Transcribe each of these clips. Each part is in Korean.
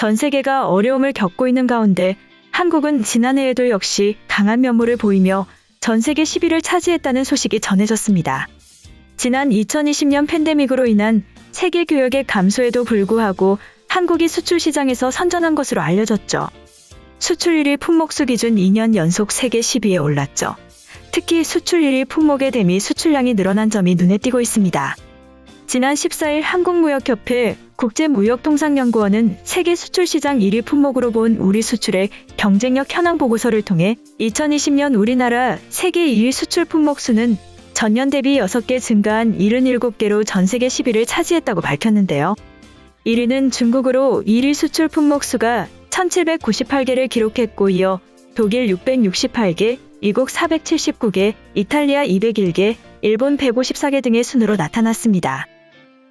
전 세계가 어려움을 겪고 있는 가운데 한국은 지난해에도 역시 강한 면모를 보이며 전 세계 10위를 차지했다는 소식이 전해졌습니다. 지난 2020년 팬데믹으로 인한 세계 교역의 감소에도 불구하고 한국이 수출 시장에서 선전한 것으로 알려졌죠. 수출 1위 품목수 기준 2년 연속 세계 10위에 올랐죠. 특히 수출 1위 품목의 대미 수출량이 늘어난 점이 눈에 띄고 있습니다. 지난 14일 한국무역협회 국제무역통상연구원은 세계 수출시장 1위 품목으로 본 우리 수출의 경쟁력 현황 보고서를 통해 2020년 우리나라 세계 2위 수출 품목 수는 전년 대비 6개 증가한 77개로 전 세계 10위를 차지했다고 밝혔는데요. 1위는 중국으로 1위 수출 품목 수가 1798개를 기록했고 이어 독일 668개, 미국 479개, 이탈리아 201개, 일본 154개 등의 순으로 나타났습니다.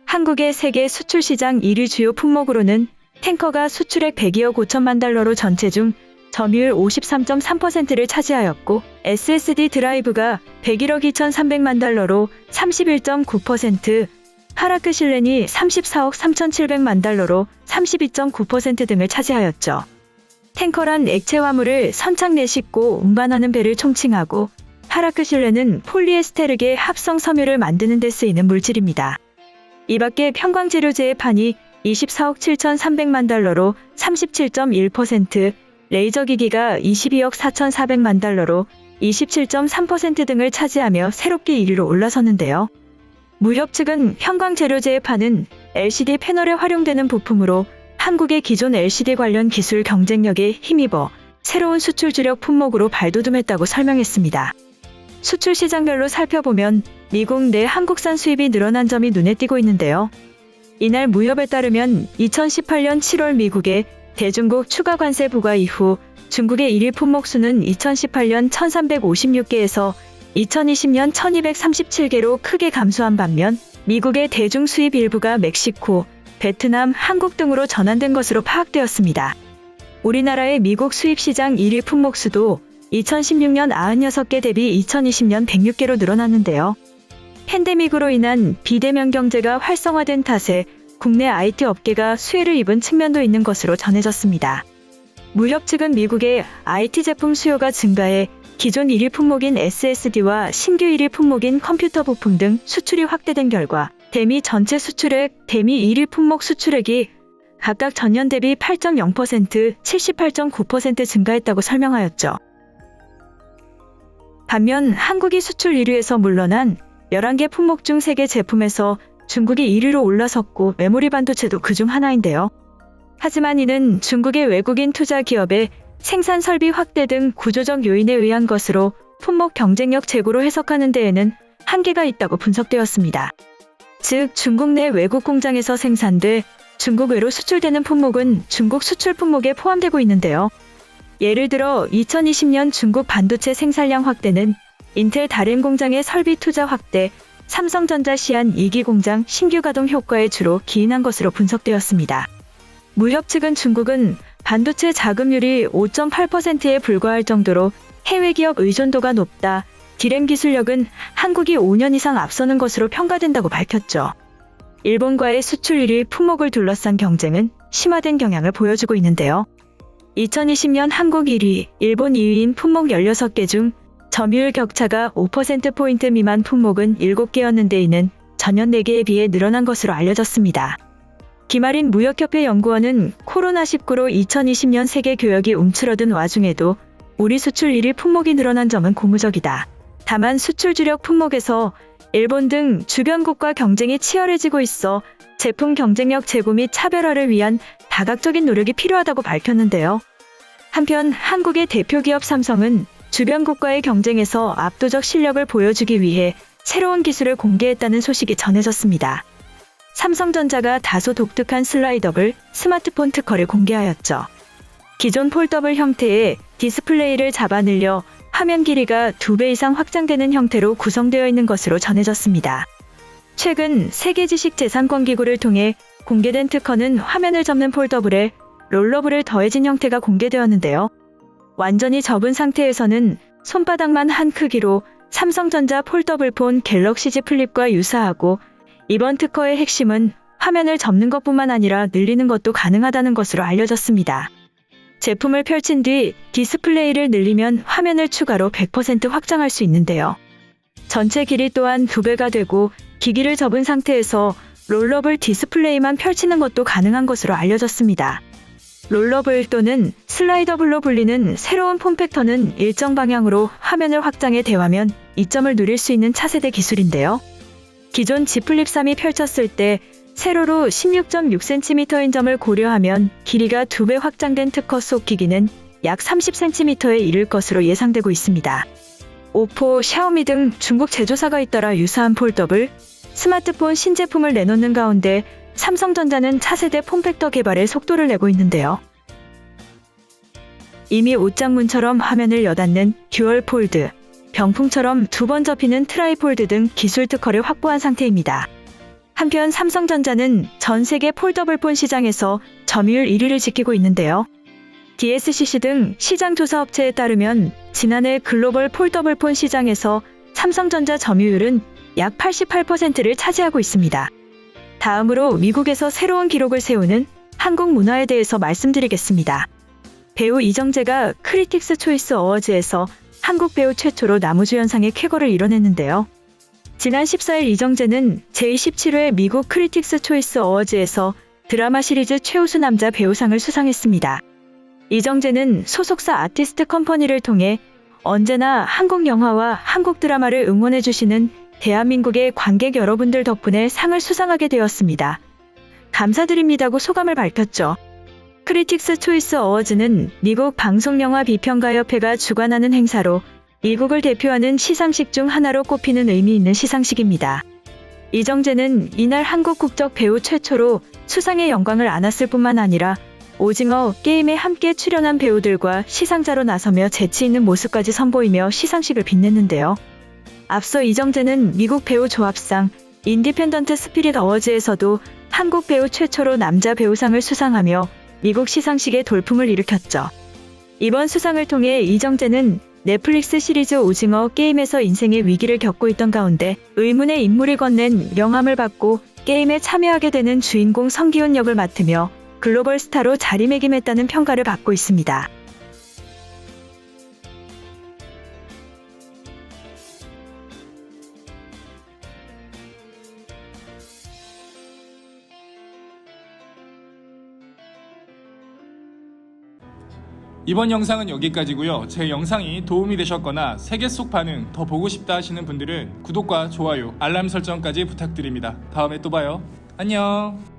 한국의 세계 수출시장 1위 주요 품목으로는 탱커가 수출액 102억 5천만 달러로 전체 중 점유율 53.3%를 차지하였고 SSD 드라이브가 101억 2,300만 달러로 31.9%, 하라크 실렌이 34억 3,700만 달러로 32.9% 등을 차지하였죠. 탱커란 액체 화물을 선착 내 싣고 운반하는 배를 총칭하고 하라크 실렌은 폴리에스테르계 합성 섬유를 만드는 데 쓰이는 물질입니다. 이 밖에 편광재료제의 판이 24억 7,300만 달러로 37.1%, 레이저기기가 22억 4,400만 달러로 27.3% 등을 차지하며 새롭게 1위로 올라섰는데요. 무협 측은 편광재료제의 판은 LCD 패널에 활용되는 부품으로 한국의 기존 LCD 관련 기술 경쟁력에 힘입어 새로운 수출 주력 품목으로 발돋움했다고 설명했습니다. 수출 시장별로 살펴보면 미국 내 한국산 수입이 늘어난 점이 눈에 띄고 있는데요. 이날 무협에 따르면 2018년 7월 미국의 대중국 추가 관세 부과 이후 중국의 1위 품목 수는 2018년 1356개에서 2020년 1237개로 크게 감소한 반면 미국의 대중 수입 일부가 멕시코, 베트남, 한국 등으로 전환된 것으로 파악되었습니다. 우리나라의 미국 수입 시장 1위 품목 수도 2016년 96개 대비 2020년 106개로 늘어났는데요. 팬데믹으로 인한 비대면 경제가 활성화된 탓에 국내 IT 업계가 수혜를 입은 측면도 있는 것으로 전해졌습니다. 무협 측은 미국의 IT 제품 수요가 증가해 기존 1위 품목인 SSD와 신규 1위 품목인 컴퓨터 부품 등 수출이 확대된 결과 대미 전체 수출액, 대미 1위 품목 수출액이 각각 전년 대비 8.0%, 78.9% 증가했다고 설명하였죠. 반면 한국이 수출 1위에서 물러난 11개 품목 중 3개 제품에서 중국이 1위로 올라섰고 메모리 반도체도 그중 하나인데요. 하지만 이는 중국의 외국인 투자 기업의 생산 설비 확대 등 구조적 요인에 의한 것으로 품목 경쟁력 제고로 해석하는 데에는 한계가 있다고 분석되었습니다. 즉 중국 내 외국 공장에서 생산돼 중국 외로 수출되는 품목은 중국 수출 품목에 포함되고 있는데요. 예를 들어 2020년 중국 반도체 생산량 확대는 인텔 다롄 공장의 설비 투자 확대, 삼성전자 시안 2기 공장 신규 가동 효과에 주로 기인한 것으로 분석되었습니다. 무협 측은 중국은 반도체 자금률이 5.8%에 불과할 정도로 해외 기업 의존도가 높다, 디램 기술력은 한국이 5년 이상 앞서는 것으로 평가된다고 밝혔죠. 일본과의 수출 1위 품목을 둘러싼 경쟁은 심화된 경향을 보여주고 있는데요. 2020년 한국 1위, 일본 2위인 품목 16개 중 점유율 격차가 5%포인트 미만 품목은 7개였는데 이는 전년 4개에 비해 늘어난 것으로 알려졌습니다. 김아린 무역협회 연구원은 코로나19로 2020년 세계 교역이 움츠러든 와중에도 우리 수출 1위 품목이 늘어난 점은 고무적이다. 다만 수출 주력 품목에서 일본 등 주변국과 경쟁이 치열해지고 있어 제품 경쟁력 제고 및 차별화를 위한 다각적인 노력이 필요하다고 밝혔는데요. 한편 한국의 대표 기업 삼성은 주변국과의 경쟁에서 압도적 실력을 보여주기 위해 새로운 기술을 공개했다는 소식이 전해졌습니다. 삼성전자가 다소 독특한 슬라이더블 스마트폰 특허를 공개하였죠. 기존 폴더블 형태의 디스플레이를 잡아 늘려 화면 길이가 2배 이상 확장되는 형태로 구성되어 있는 것으로 전해졌습니다. 최근 세계지식재산권기구를 통해 공개된 특허는 화면을 접는 폴더블에 롤러블을 더해진 형태가 공개되었는데요. 완전히 접은 상태에서는 손바닥만 한 크기로 삼성전자 폴더블폰 갤럭시 Z 플립과 유사하고 이번 특허의 핵심은 화면을 접는 것뿐만 아니라 늘리는 것도 가능하다는 것으로 알려졌습니다. 제품을 펼친 뒤 디스플레이를 늘리면 화면을 추가로 100% 확장할 수 있는데요. 전체 길이 또한 2배가 되고 기기를 접은 상태에서 롤러블 디스플레이만 펼치는 것도 가능한 것으로 알려졌습니다. 롤러블 또는 슬라이더블로 불리는 새로운 폼팩터는 일정 방향으로 화면을 확장해 대화면 이점을 누릴 수 있는 차세대 기술인데요. 기존 Z 플립 3이 펼쳤을 때 세로로 16.6cm인 점을 고려하면 길이가 2배 확장된 특허 속 기기는 약 30cm에 이를 것으로 예상되고 있습니다. 오포, 샤오미 등 중국 제조사가 잇따라 유사한 폴더블, 스마트폰 신제품을 내놓는 가운데 삼성전자는 차세대 폼팩터 개발에 속도를 내고 있는데요. 이미 옷장문처럼 화면을 여닫는 듀얼 폴드, 병풍처럼 2번 접히는 트라이폴드 등 기술 특허를 확보한 상태입니다. 한편 삼성전자는 전 세계 폴더블폰 시장에서 점유율 1위를 지키고 있는데요. DSCC 등 시장 조사 업체에 따르면 지난해 글로벌 폴더블폰 시장에서 삼성전자 점유율은 약 88%를 차지하고 있습니다. 다음으로 미국에서 새로운 기록을 세우는 한국 문화에 대해서 말씀드리겠습니다. 배우 이정재가 크리틱스 초이스 어워즈에서 한국 배우 최초로 나무주연상의 쾌거를 이뤄냈는데요. 지난 14일 이정재는 제27회 미국 크리틱스 초이스 어워즈에서 드라마 시리즈 최우수 남자 배우상을 수상했습니다. 이정재는 소속사 아티스트 컴퍼니를 통해 언제나 한국 영화와 한국 드라마를 응원해주시는 대한민국의 관객 여러분들 덕분에 상을 수상하게 되었습니다. 감사드립니다고 소감을 밝혔죠. 크리틱스 초이스 어워즈는 미국 방송영화 비평가협회가 주관하는 행사로 미국을 대표하는 시상식 중 하나로 꼽히는 의미 있는 시상식입니다. 이정재는 이날 한국 국적 배우 최초로 수상의 영광을 안았을 뿐만 아니라 오징어 게임에 함께 출연한 배우들과 시상자로 나서며 재치 있는 모습까지 선보이며 시상식을 빛냈는데요. 앞서 이정재는 미국 배우 조합상 인디펜던트 스피릿 어워즈에서도 한국 배우 최초로 남자 배우상을 수상하며 미국 시상식에 돌풍을 일으켰죠. 이번 수상을 통해 이정재는 넷플릭스 시리즈 오징어 게임에서 인생의 위기를 겪고 있던 가운데 의문의 인물이 건넨 명함을 받고 게임에 참여하게 되는 주인공 성기훈 역을 맡으며 글로벌 스타로 자리매김했다는 평가를 받고 있습니다. 이번 영상은 여기까지고요. 제 영상이 도움이 되셨거나 세계 속 반응 더 보고 싶다 하시는 분들은 구독과 좋아요, 알람 설정까지 부탁드립니다. 다음에 또 봐요. 안녕.